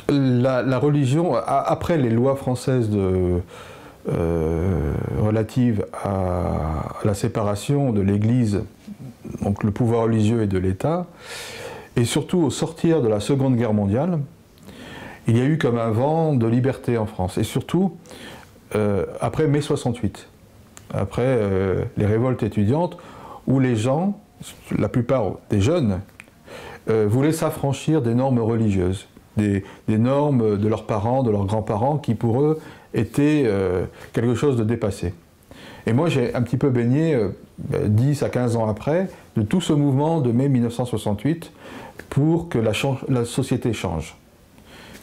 La religion, après les lois françaises relatives à la séparation de l'Église, donc le pouvoir religieux et de l'État, et surtout au sortir de la Seconde Guerre mondiale, il y a eu comme un vent de liberté en France, et surtout après mai 68, après les révoltes étudiantes, où les gens, la plupart des jeunes, voulaient s'affranchir des normes religieuses, des normes de leurs parents, de leurs grands-parents, qui pour eux étaient quelque chose de dépassé. Et moi j'ai un petit peu baigné, 10 à 15 ans après, de tout ce mouvement de mai 1968 pour que la société change,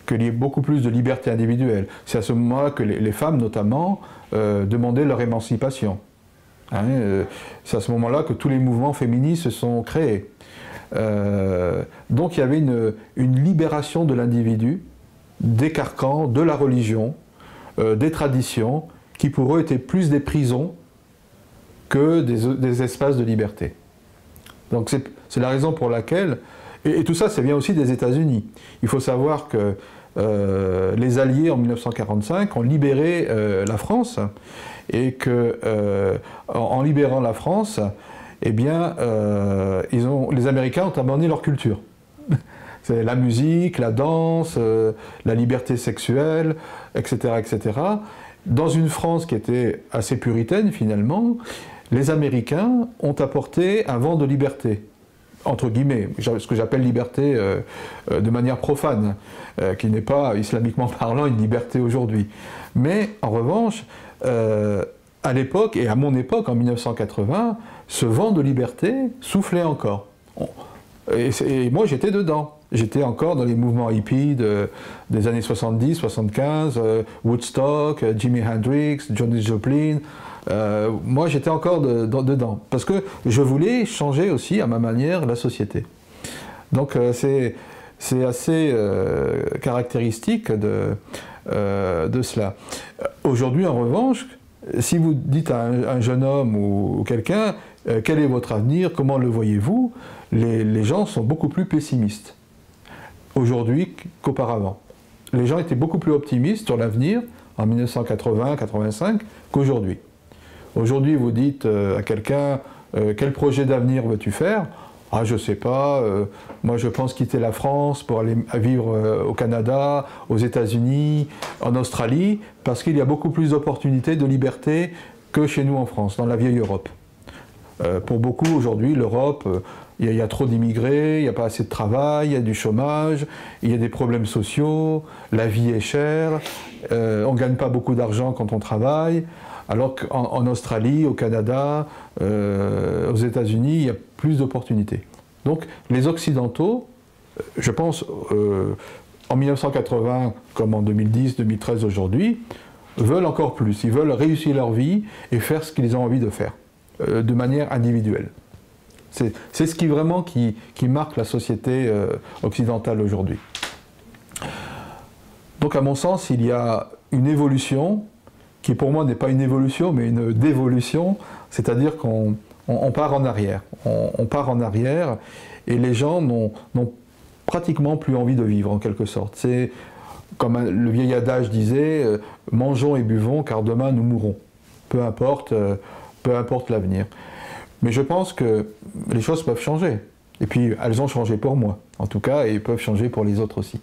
qu'il y ait beaucoup plus de liberté individuelle. C'est à ce moment-là que les femmes notamment demandaient leur émancipation. Hein, c'est à ce moment-là que tous les mouvements féministes se sont créés. Donc il y avait une libération de l'individu, des carcans, de la religion, des traditions, qui pour eux étaient plus des prisons que des espaces de liberté. Donc c'est la raison pour laquelle, et tout ça, ça vient aussi des États-Unis. Il faut savoir que les Alliés en 1945 ont libéré la France, et que en libérant la France, eh bien, les Américains ont abandonné leur culture. C'est la musique, la danse, la liberté sexuelle, etc., etc. Dans une France qui était assez puritaine, finalement, les Américains ont apporté un vent de liberté, entre guillemets, ce que j'appelle liberté de manière profane, qui n'est pas, islamiquement parlant, une liberté aujourd'hui. Mais, en revanche, à l'époque, et à mon époque, en 1980, ce vent de liberté soufflait encore. Et moi, j'étais dedans. J'étais encore dans les mouvements hippies des années 70, 75, Woodstock, Jimi Hendrix, Johnny Joplin. Moi, j'étais encore dedans. Parce que je voulais changer aussi, à ma manière, la société. Donc, c'est assez caractéristique de cela. Aujourd'hui, en revanche, si vous dites à un jeune homme ou quelqu'un, quel est votre avenir, comment le voyez-vous, les gens sont beaucoup plus pessimistes aujourd'hui qu'auparavant. Les gens étaient beaucoup plus optimistes sur l'avenir en 1980-85 qu'aujourd'hui. Aujourd'hui, vous dites à quelqu'un quel projet d'avenir veux-tu faire? Ah, je sais pas, moi je pense quitter la France pour aller vivre au Canada, aux États-Unis, en Australie, parce qu'il y a beaucoup plus d'opportunités de liberté que chez nous en France, dans la vieille Europe. Pour beaucoup aujourd'hui, l'Europe, il y a trop d'immigrés, il n'y a pas assez de travail, il y a du chômage, il y a des problèmes sociaux, la vie est chère, on ne gagne pas beaucoup d'argent quand on travaille, alors qu'en Australie, au Canada, aux États-Unis, il y a plus d'opportunités. Donc les Occidentaux, je pense, en 1980 comme en 2010, 2013 aujourd'hui, veulent encore plus. Ils veulent réussir leur vie et faire ce qu'ils ont envie de faire, de manière individuelle. C'est ce qui vraiment qui marque la société occidentale aujourd'hui. Donc à mon sens, il y a une évolution qui pour moi n'est pas une évolution, mais une dévolution, c'est-à-dire qu'on part en arrière. On part en arrière et les gens n'ont pratiquement plus envie de vivre, en quelque sorte. C'est comme le vieil adage disait, mangeons et buvons car demain nous mourrons. Peu importe l'avenir. Mais je pense que les choses peuvent changer. Et puis elles ont changé pour moi, en tout cas, et peuvent changer pour les autres aussi.